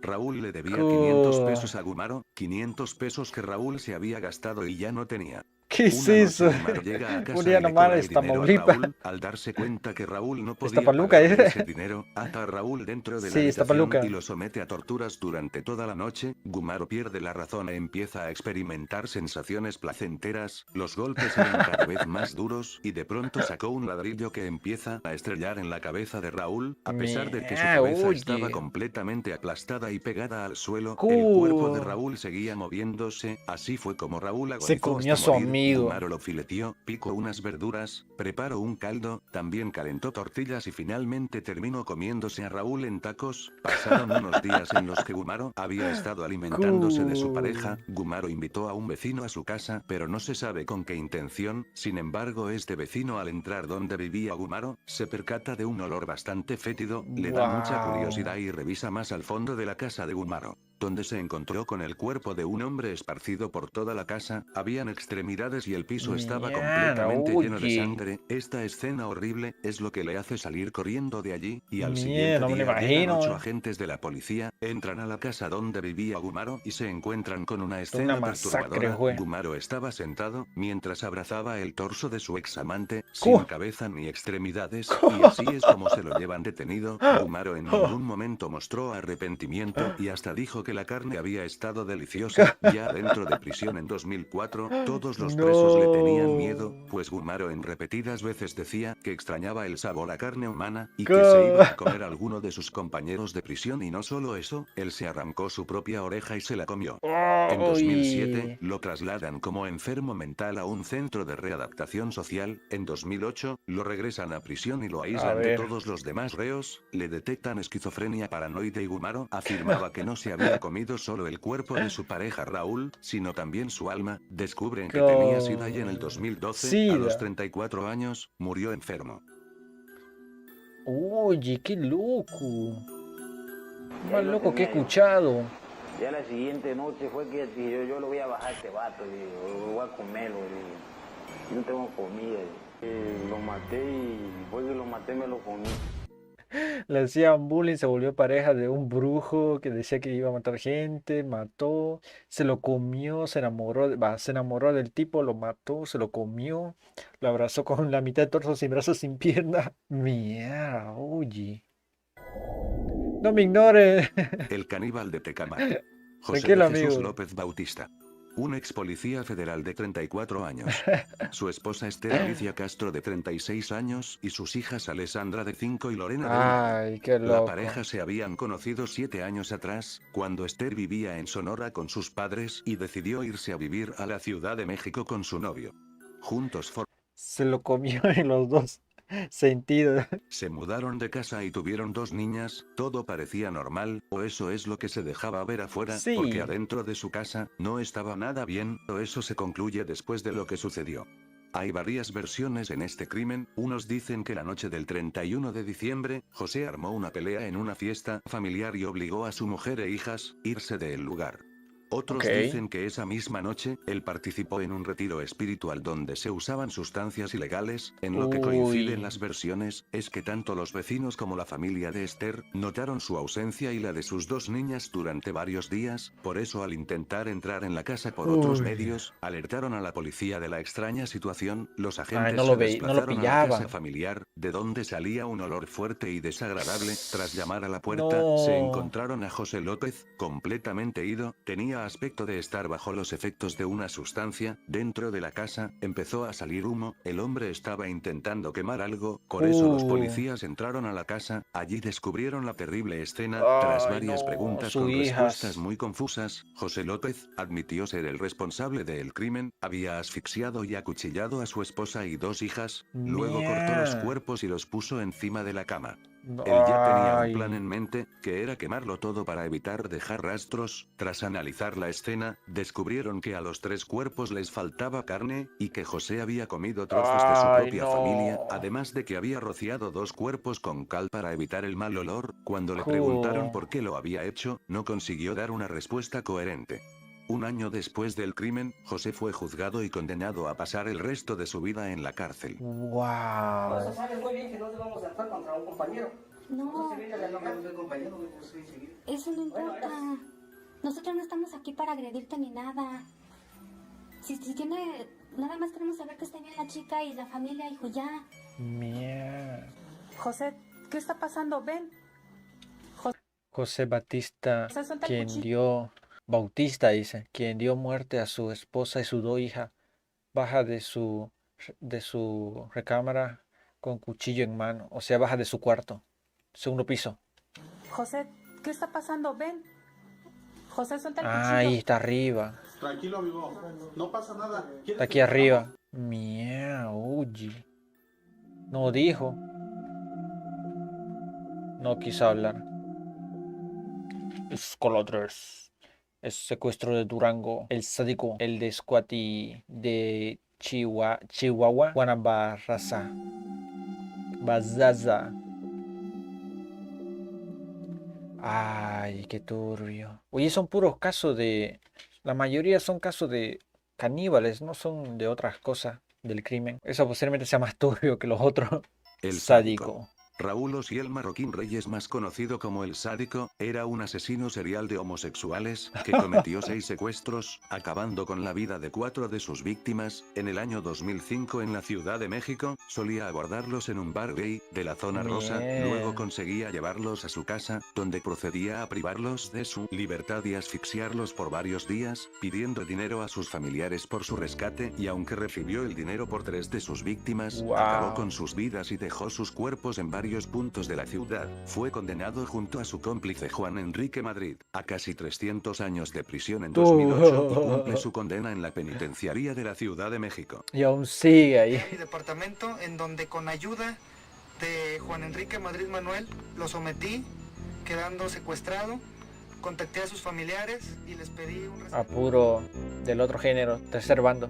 Raúl le debía 500 pesos a Gumaro, 500 pesos que Raúl se había gastado y ya no tenía. ¿Qué es Una noche eso? Gumaro llega a casa Un día y le nomás cobra el esta dinero a Tamaulipas. Raúl. Al darse cuenta que Raúl no podía Iztapaluca, pagarle ¿eh? ese dinero, ata a Raúl dentro de la Sí, habitación Iztapaluca. y lo somete a torturas durante toda la noche. Gumaro pierde la razón e empieza a experimentar sensaciones placenteras, los golpes eran cada vez más duros y de pronto sacó un ladrillo que empieza a estrellar en la cabeza de Raúl. A pesar de que su cabeza estaba completamente aplastada y pegada al suelo, el cuerpo de Raúl seguía moviéndose. Así fue como Raúl Se agonizó comió a hasta su morir. amigo. Gumaro lo fileteó, picó unas verduras, preparó un caldo, también calentó tortillas y finalmente terminó comiéndose a Raúl en tacos. Pasaron unos días en los que Gumaro había estado alimentándose de su pareja. Gumaro invitó a un vecino a su casa, pero no se sabe con qué intención. Sin embargo, este vecino, al entrar donde vivía Gumaro, se percata de un olor bastante fétido, le da mucha curiosidad y revisa más al fondo de la casa de Gumaro, donde se encontró con el cuerpo de un hombre esparcido por toda la casa. Habían extremidades y el piso estaba Mierda, completamente lleno de oye. sangre. Esta escena horrible es lo que le hace salir corriendo de allí, y al siguiente Mierda, me lo día llegan imagino. 8 agentes de la policía, entran a la casa donde vivía Gumaro y se encuentran con una Una escena masacre, perturbadora. güey. Gumaro estaba sentado, mientras abrazaba el torso de su examante, sin cabeza ni extremidades, y así es como se lo llevan detenido. Gumaro en ningún momento mostró arrepentimiento y hasta dijo que la carne había estado deliciosa. Ya dentro de prisión en 2004, todos los presos le tenían miedo, pues Gumaro en repetidas veces decía que extrañaba el sabor a carne humana, y que se iba a comer a alguno de sus compañeros de prisión. Y no solo eso, él se arrancó su propia oreja y se la comió. En 2007, lo trasladan como enfermo mental a un centro de readaptación social. En 2008, lo regresan a prisión y lo aíslan de todos los demás reos. Le detectan esquizofrenia paranoide y Gumaro afirmaba que no se había comido solo el cuerpo de su pareja Raúl, sino también su alma. Descubren que tenía SIDA y en el 2012, a los 34 años, murió enfermo. Oye, qué loco. Más loco que he escuchado. Ya la siguiente noche fue que dije, yo lo voy a bajar a este vato, yo voy a comerlo, yo no tengo comida. Lo maté y después que lo maté me lo comí. Le hacían bullying, se volvió pareja de un brujo que decía que iba a matar gente, mató, se lo comió, se enamoró, se enamoró del tipo, lo mató, se lo comió, lo abrazó con la mitad de torso sin brazos, sin pierna. Mierda, oye. No me ignore. El caníbal de Tecamac. José Tranquilo, de Jesús amigo. López Bautista. Un ex policía federal de 34 años. Su esposa Esther Alicia Castro de 36 años y sus hijas Alessandra de 5 y Lorena de 1 año. Ay, qué La loco. pareja se habían conocido 7 años atrás, cuando Esther vivía en Sonora con sus padres y decidió irse a vivir a la Ciudad de México con su novio. Juntos Se lo comió en los dos sentidos. se mudaron de casa y tuvieron 2 niñas. Todo parecía normal, o eso es lo que se dejaba ver afuera, porque Sí. adentro de su casa no estaba nada bien, o eso se concluye después de lo que sucedió. Hay varias versiones en este crimen. Unos dicen que la noche del 31 de diciembre, José armó una pelea en una fiesta familiar y obligó a su mujer e hijas a irse del lugar. Otros dicen que esa misma noche, él participó en un retiro espiritual donde se usaban sustancias ilegales. En lo que coinciden las versiones, es que tanto los vecinos como la familia de Esther notaron su ausencia y la de sus 2 niñas durante varios días. Por eso, al intentar entrar en la casa por otros medios, alertaron a la policía de la extraña situación. Los agentes no se lo desplazaron a la casa pillaban. familiar, de donde salía un olor fuerte y desagradable. Tras llamar a la puerta, se encontraron a José López, completamente ido. Tenía aspecto de estar bajo los efectos de una sustancia. Dentro de la casa, empezó a salir humo. El hombre estaba intentando quemar algo, por eso los policías entraron a la casa. Allí descubrieron la terrible escena. Tras varias preguntas con respuestas muy confusas, José López admitió ser el responsable del crimen. Había asfixiado y acuchillado a su esposa y 2 hijas, luego cortó los cuerpos y los puso encima de la cama. Él ya tenía un plan en mente, que era quemarlo todo para evitar dejar rastros. Tras analizar la escena, descubrieron que a los 3 cuerpos les faltaba carne, y que José había comido trozos de su propia familia, además de que había rociado 2 cuerpos con cal para evitar el mal olor. Cuando le preguntaron por qué lo había hecho, no consiguió dar una respuesta coherente. Un año después del crimen, José fue juzgado y condenado a pasar el resto de su vida en la cárcel. Wow. Pues sabes muy bien que no debemos de actuar contra un compañero. No, Compañero, eso no importa. Nosotros no estamos aquí para agredirte ni nada. Si tiene... Nada más queremos saber que esté bien la chica y la familia, hijo, ya. Mierda. José, ¿qué está pasando? Ven. José Batista, José, suelta el quien cuchillo. dio... Bautista dice, quien dio muerte a su esposa y sus 2 hijas, baja de su recámara con cuchillo en mano, o sea, baja de su cuarto, segundo piso. José, ¿qué está pasando? Ven. José, suelta el cuchillo. Ahí está arriba. Tranquilo, amigo. No pasa nada. Está aquí arriba. Miau, oye. No dijo. No quiso hablar. Escola 3. Es secuestro de Durango. El sádico. El de Squati. De Chihuahua. Guanabarraza. Bazaza. Ay, qué turbio. Oye, son puros casos de... La mayoría son casos de caníbales, no son de otras cosas del crimen. Eso posiblemente sea más turbio que los otros. El Sádico. Raúl Osiel Marroquín Reyes, más conocido como el Sádico, era un asesino serial de homosexuales, que cometió 6 secuestros, acabando con la vida de 4 de sus víctimas. En el año 2005 en la Ciudad de México, solía abordarlos en un bar gay, de la zona rosa, luego conseguía llevarlos a su casa, donde procedía a privarlos de su libertad y asfixiarlos por varios días, pidiendo dinero a sus familiares por su rescate, y aunque recibió el dinero por 3 de sus víctimas, acabó con sus vidas y dejó sus cuerpos en varios puntos de la ciudad. Fue condenado junto a su cómplice Juan Enrique Madrid a casi 300 años de prisión en 2008 y cumple su condena en la penitenciaría de la Ciudad de México. Y aún sigue ahí. Mi departamento, en donde con ayuda de Juan Enrique Madrid Manuel lo sometí, quedando secuestrado. Contacté a sus familiares y les pedí un rescate. Apuro del otro género, tercer bando.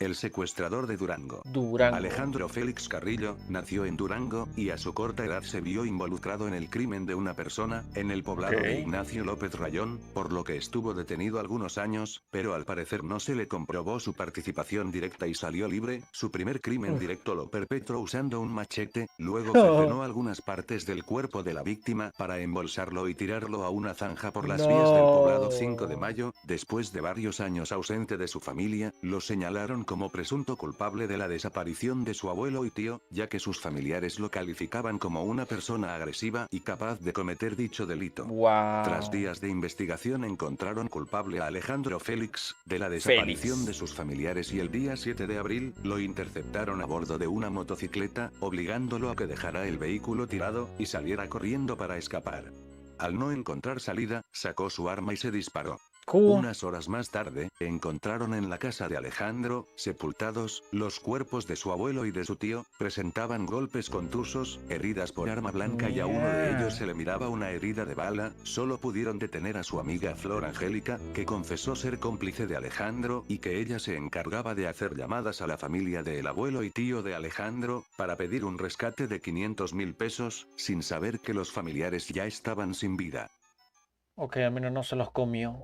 El secuestrador de Durango. Alejandro Félix Carrillo, nació en Durango, y a su corta edad se vio involucrado en el crimen de una persona, en el poblado de Ignacio López Rayón, por lo que estuvo detenido algunos años, pero al parecer no se le comprobó su participación directa y salió libre. Su primer crimen directo lo perpetró usando un machete, luego cercenó algunas partes del cuerpo de la víctima para embolsarlo y tirarlo a una zanja por las vías del poblado 5 de Mayo. Después de varios años ausente de su familia, lo señalaron como presunto culpable de la desaparición de su abuelo y tío, ya que sus familiares lo calificaban como una persona agresiva y capaz de cometer dicho delito. Tras días de investigación encontraron culpable a Alejandro Félix de la desaparición de sus familiares y el día 7 de abril lo interceptaron a bordo de una motocicleta, obligándolo a que dejara el vehículo tirado y saliera corriendo para escapar. Al no encontrar salida, sacó su arma y se disparó. Unas horas más tarde, encontraron en la casa de Alejandro, sepultados, los cuerpos de su abuelo y de su tío. Presentaban golpes contusos, heridas por arma blanca y a uno de ellos se le miraba una herida de bala. Solo pudieron detener a su amiga Flor Angélica, que confesó ser cómplice de Alejandro y que ella se encargaba de hacer llamadas a la familia del abuelo y tío de Alejandro, para pedir un rescate de 500.000 pesos, sin saber que los familiares ya estaban sin vida. Ok, al menos no se los comió.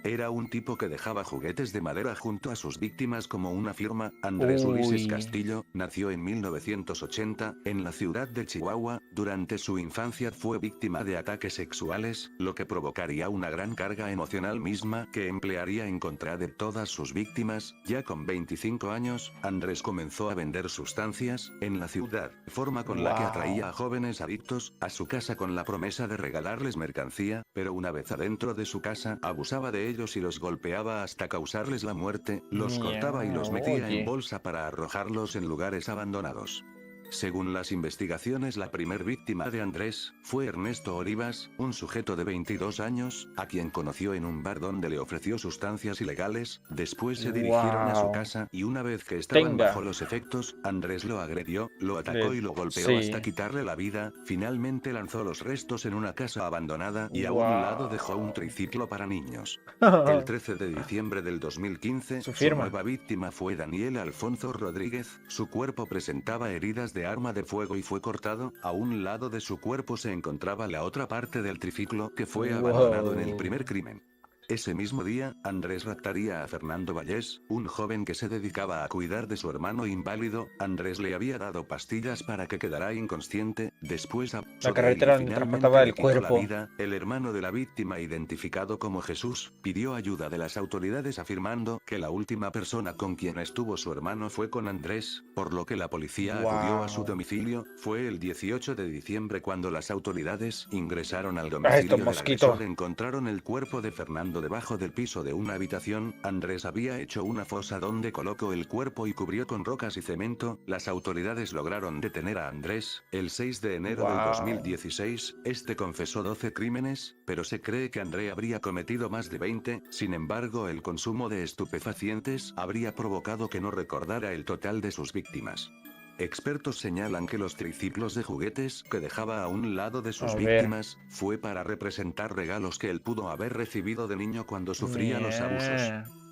Era un tipo que dejaba juguetes de madera junto a sus víctimas como una firma. Andrés Ulises Castillo nació en 1980, en la ciudad de Chihuahua. Durante su infancia fue víctima de ataques sexuales, lo que provocaría una gran carga emocional misma que emplearía en contra de todas sus víctimas. Ya con 25 años, Andrés comenzó a vender sustancias en la ciudad, forma con la que atraía a jóvenes adictos a su casa con la promesa de regalarles mercancía, pero una vez adentro de su casa abusaba de ellos y los golpeaba hasta causarles la muerte, los cortaba y los metía en bolsa para arrojarlos en lugares abandonados. Según las investigaciones, la primer víctima de Andrés fue Ernesto Olivas, un sujeto de 22 años, a quien conoció en un bar donde le ofreció sustancias ilegales. Después se dirigieron a su casa y una vez que estaban bajo los efectos, Andrés lo agredió, lo atacó y lo golpeó hasta quitarle la vida. Finalmente lanzó los restos en una casa abandonada y a un lado dejó un triciclo para niños. El 13 de diciembre del 2015, su nueva víctima fue Daniel Alfonso Rodríguez. Su cuerpo presentaba heridas de arma de fuego y fue cortado. A un lado de su cuerpo se encontraba la otra parte del triciclo que fue abandonado en el primer crimen. Ese mismo día, Andrés raptaría a Fernando Vallés, un joven que se dedicaba a cuidar de su hermano inválido. Andrés le había dado pastillas para que quedara inconsciente. Después la carretera donde transportaba el cuerpo. El hermano de la víctima, identificado como Jesús, pidió ayuda de las autoridades afirmando que la última persona con quien estuvo su hermano fue con Andrés, por lo que la policía acudió a su domicilio. Fue el 18 de diciembre cuando las autoridades ingresaron al domicilio del agresor. Encontraron el cuerpo de Fernando debajo del piso de una habitación, Andrés había hecho una fosa donde colocó el cuerpo y cubrió con rocas y cemento. Las autoridades lograron detener a Andrés. El 6 de enero del 2016, este confesó 12 crímenes, pero se cree que André habría cometido más de 20, sin embargo el consumo de estupefacientes habría provocado que no recordara el total de sus víctimas. Expertos señalan que los triciclos de juguetes que dejaba a un lado de sus víctimas fue para representar regalos que él pudo haber recibido de niño cuando sufría los abusos.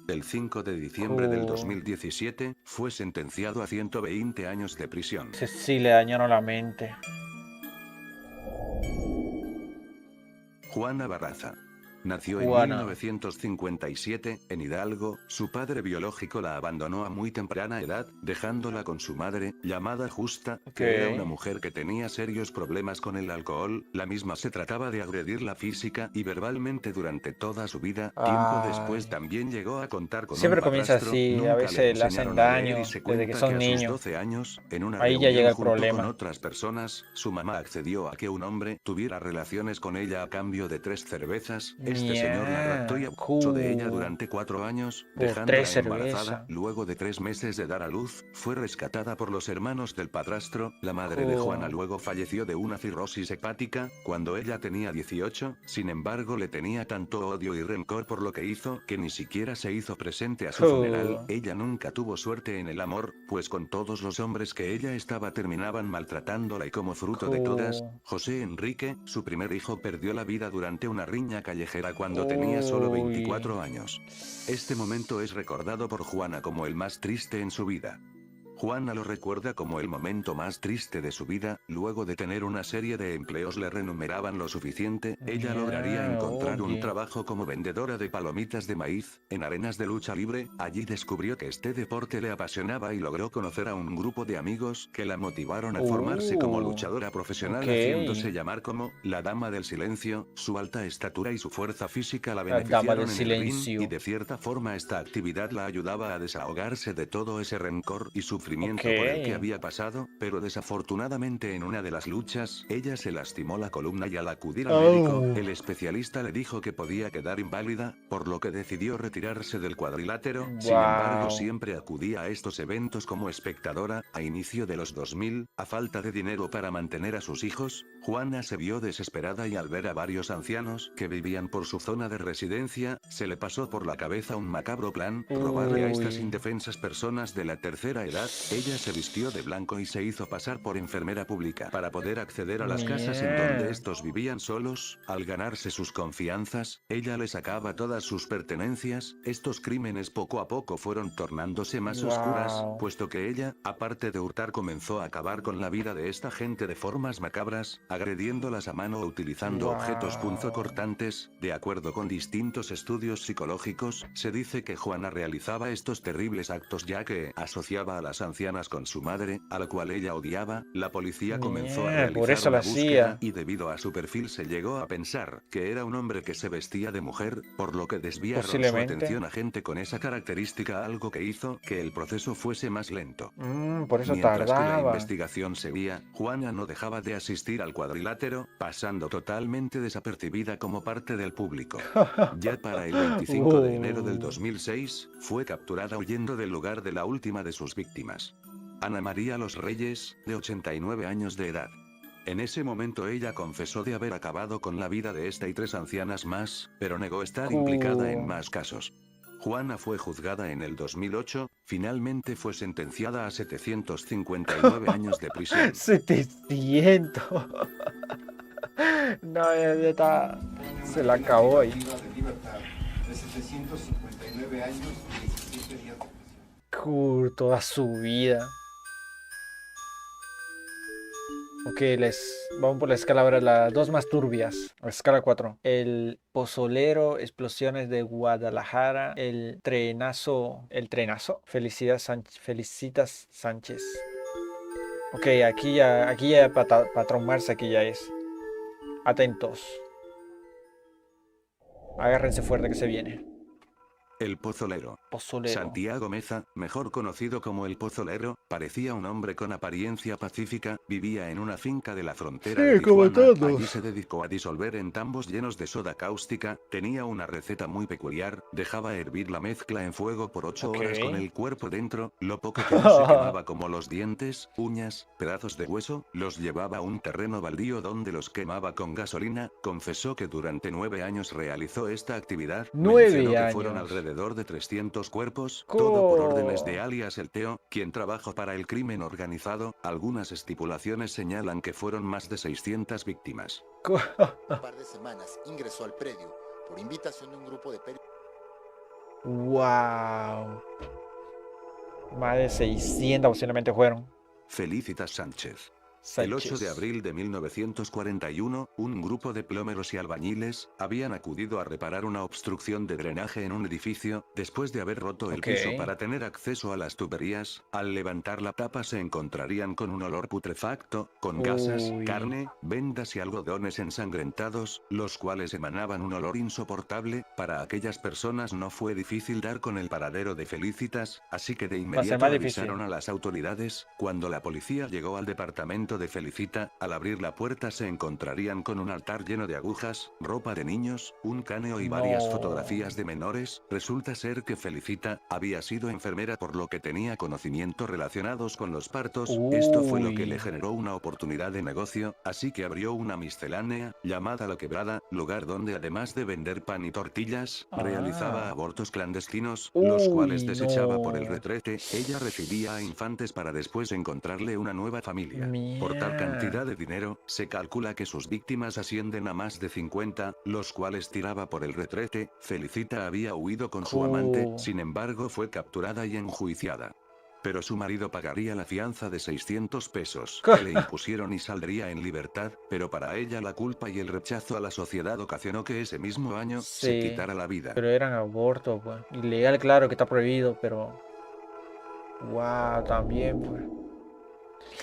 El 5 de diciembre del 2017, fue sentenciado a 120 años de prisión. Sí, le dañaron la mente. Juana Barraza. Nació en 1957, en Hidalgo. Su padre biológico la abandonó a muy temprana edad, dejándola con su madre, llamada Justa, que era una mujer que tenía serios problemas con el alcohol. La misma se trataba de agredirla física y verbalmente durante toda su vida. Tiempo después también llegó a contar con siempre un comienza padrastro. así, Nunca a veces le hacen daño desde que son a sus niños. 12 años, en una Ahí ya llega el junto problema. con otras personas, su mamá accedió a que un hombre tuviera relaciones con ella a cambio de 3 cervezas. Este señor la raptó y abusó de ella durante 4 años, dejándola embarazada. Luego de 3 meses de dar a luz, fue rescatada por los hermanos del padrastro. La madre de Juana luego falleció de una cirrosis hepática, cuando ella tenía 18, sin embargo le tenía tanto odio y rencor por lo que hizo, que ni siquiera se hizo presente a su funeral. Ella nunca tuvo suerte en el amor, pues con todos los hombres que ella estaba terminaban maltratándola y como fruto de todas, José Enrique, su primer hijo, perdió la vida durante una riña callejera cuando tenía solo 24 años. Este momento es recordado por Juana como el más triste en su vida. Juana lo recuerda como el momento más triste de su vida. Luego de tener una serie de empleos le remuneraban lo suficiente, ella lograría encontrar un trabajo como vendedora de palomitas de maíz, en arenas de lucha libre. Allí descubrió que este deporte le apasionaba y logró conocer a un grupo de amigos que la motivaron a formarse como luchadora profesional, haciéndose llamar como la Dama del Silencio. Su alta estatura y su fuerza física la beneficiaron en el ring, y de cierta forma esta actividad la ayudaba a desahogarse de todo ese rencor y sufrimiento por el que había pasado, pero desafortunadamente en una de las luchas, ella se lastimó la columna y al acudir al médico, el especialista le dijo que podía quedar inválida, por lo que decidió retirarse del cuadrilátero. Sin embargo, siempre acudía a estos eventos como espectadora. A inicio de los 2000, a falta de dinero para mantener a sus hijos, Juana se vio desesperada y al ver a varios ancianos que vivían por su zona de residencia, se le pasó por la cabeza un macabro plan: robarle a estas indefensas personas de la tercera edad. Ella se vistió de blanco y se hizo pasar por enfermera pública para poder acceder a las casas en donde estos vivían solos. Al ganarse sus confianzas, ella les sacaba todas sus pertenencias. Estos crímenes poco a poco fueron tornándose más oscuras, puesto que ella, aparte de hurtar, comenzó a acabar con la vida de esta gente de formas macabras, agrediéndolas a mano o utilizando objetos punzocortantes. De acuerdo con distintos estudios psicológicos, se dice que Juana realizaba estos terribles actos ya que asociaba a las ancianas con su madre, a la cual ella odiaba. La policía comenzó a realizar una búsqueda y debido a su perfil se llegó a pensar que era un hombre que se vestía de mujer, por lo que desviaron su atención a gente con esa característica, algo que hizo que el proceso fuese más lento. Por eso Mientras que la tardaba. investigación seguía, Juana no dejaba de asistir al cuadrilátero, pasando totalmente desapercibida como parte del público. Ya para el 25 de enero del 2006, fue capturada huyendo del lugar de la última de sus víctimas, Ana María Los Reyes, de 89 años de edad. En ese momento ella confesó de haber acabado con la vida de esta y 3 ancianas más, pero negó estar implicada en más casos. Juana fue juzgada en el 2008, finalmente fue sentenciada a 759 años de prisión. 700. No, ya está. Se la acabó ahí. De 759 años y 17 días de prisión. Toda su vida. Ok, vamos por la escala ahora, las 2 más turbias. Escala 4. El pozolero, explosiones de Guadalajara, el trenazo, Felicitas Sánchez. Ok, aquí ya para traumarse, aquí ya es. Atentos. Agárrense fuerte que se viene. El pozolero. Pozolero. Santiago Meza, mejor conocido como el Pozolero, parecía un hombre con apariencia pacífica, vivía en una finca de la frontera de Tijuana, allí se dedicó a disolver en tambos llenos de soda cáustica, tenía una receta muy peculiar, dejaba hervir la mezcla en fuego por 8 horas con el cuerpo dentro, lo poco que no se quemaba como los dientes, uñas, pedazos de hueso, los llevaba a un terreno baldío donde los quemaba con gasolina, confesó que durante 9 años realizó esta actividad, 9 mencionó que años. fueron alrededor de 300 cuerpos, todo por órdenes de alias El Teo, quien trabajó para el crimen organizado, algunas estipulaciones señalan que fueron más de 600 víctimas. Un par de semanas ingresó al predio por invitación de un grupo de periodistas. Wow. Más de 600 posiblemente fueron. Felicitas Sánchez. El 8 de abril de 1941, un grupo de plomeros y albañiles habían acudido a reparar una obstrucción de drenaje en un edificio, después de haber roto el piso para tener acceso a las tuberías. Al levantar la tapa se encontrarían con un olor putrefacto, con gasas, carne, vendas y algodones ensangrentados, los cuales emanaban un olor insoportable. Para aquellas personas no fue difícil dar con el paradero de Felicitas, así que de inmediato avisaron a las autoridades. Cuando la policía llegó al departamento de Felicita, al abrir la puerta se encontrarían con un altar lleno de agujas, ropa de niños, un caneo y varias fotografías de menores. Resulta ser que Felicita había sido enfermera, por lo que tenía conocimientos relacionados con los partos. Esto fue lo que le generó una oportunidad de negocio, así que abrió una miscelánea, llamada La Quebrada, lugar donde además de vender pan y tortillas, realizaba abortos clandestinos, los cuales desechaba por el retrete. Ella recibía a infantes para después encontrarle una nueva familia. Por tal cantidad de dinero, se calcula que sus víctimas ascienden a más de 50, los cuales tiraba por el retrete. Felicita había huido con su amante, sin embargo fue capturada y enjuiciada. Pero su marido pagaría la fianza de 600 pesos, que le impusieron y saldría en libertad, pero para ella la culpa y el rechazo a la sociedad ocasionó que ese mismo año se quitara la vida. Pero eran abortos, pues. Ilegal, claro que está prohibido, pero... Wow, también, pues.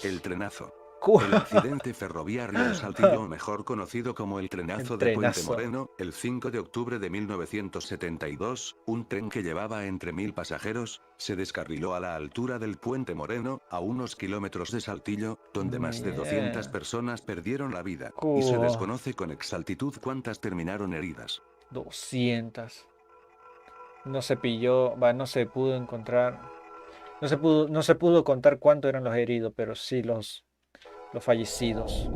El trenazo. El accidente ferroviario en Saltillo, mejor conocido como el trenazo de Puente Moreno, el 5 de octubre de 1972, un tren que llevaba entre 1000 pasajeros, se descarriló a la altura del Puente Moreno, a unos kilómetros de Saltillo, donde más de 200 personas perdieron la vida, y se desconoce con exactitud cuántas terminaron heridas. 200. No se pilló, no se pudo encontrar, no se pudo contar cuántos eran los heridos, pero sí los fallecidos.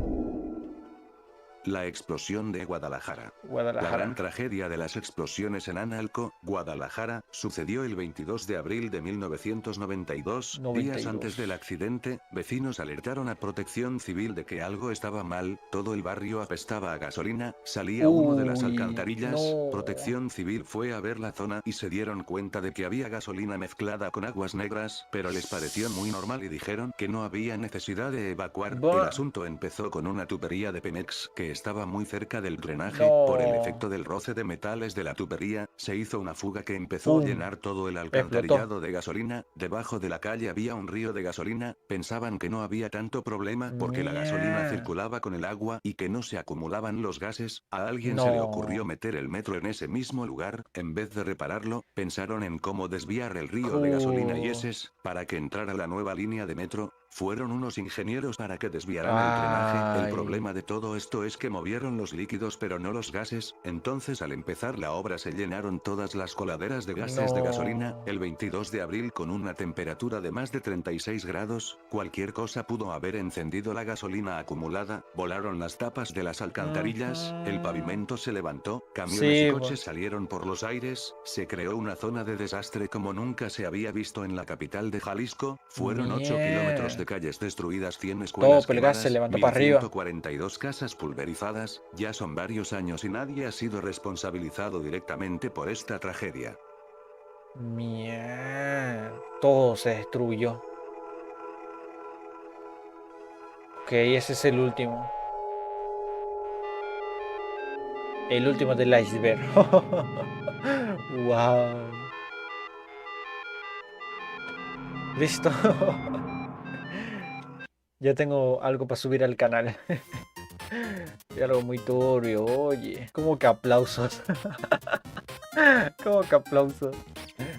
La explosión de Guadalajara. La gran tragedia de las explosiones en Analco, Guadalajara, sucedió el 22 de abril de 1992. Días antes del accidente, vecinos alertaron a Protección Civil de que algo estaba mal, todo el barrio apestaba a gasolina, salía humo de las alcantarillas. Protección Civil fue a ver la zona y se dieron cuenta de que había gasolina mezclada con aguas negras, pero les pareció muy normal y dijeron que no había necesidad de evacuar. El asunto empezó con una tubería de Pemex que estaba muy cerca del drenaje. Por el efecto del roce de metales de la tubería, se hizo una fuga que empezó a llenar todo el alcantarillado de gasolina. Debajo de la calle había un río de gasolina. Pensaban que no había tanto problema porque la gasolina circulaba con el agua y que no se acumulaban los gases. A alguien se le ocurrió meter el metro en ese mismo lugar. En vez de repararlo, pensaron en cómo desviar el río de gasolina y heces para que entrara la nueva línea de metro. Fueron unos ingenieros para que desviaran el drenaje. El problema de todo esto es que movieron los líquidos pero no los gases. Entonces, al empezar la obra se llenaron todas las coladeras de gases de gasolina. El 22 de abril, con una temperatura de más de 36 grados, cualquier cosa pudo haber encendido la gasolina acumulada. Volaron las tapas de las alcantarillas, el pavimento se levantó, camiones y coches salieron por los aires. Se creó una zona de desastre como nunca se había visto en la capital de Jalisco. Fueron 8 kilómetros de calles destruidas, 100 escuelas quemadas, se levantó para arriba. 142 casas pulverizadas. Ya son varios años y nadie ha sido responsabilizado directamente por esta tragedia. Mierda, todo se destruyó. Ok, ese es el último. El último del iceberg. Wow. Listo. Ya tengo algo para subir al canal. Y algo muy turbio, oye. ¿Cómo que aplausos? ¿Cómo que aplausos?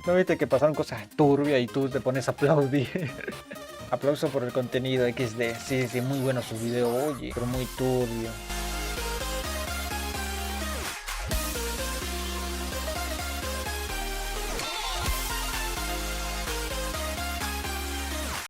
¿No viste que pasaron cosas turbias y tú te pones a aplaudir? Aplauso por el contenido XD. Sí, sí, muy bueno su video, oye, pero muy turbio.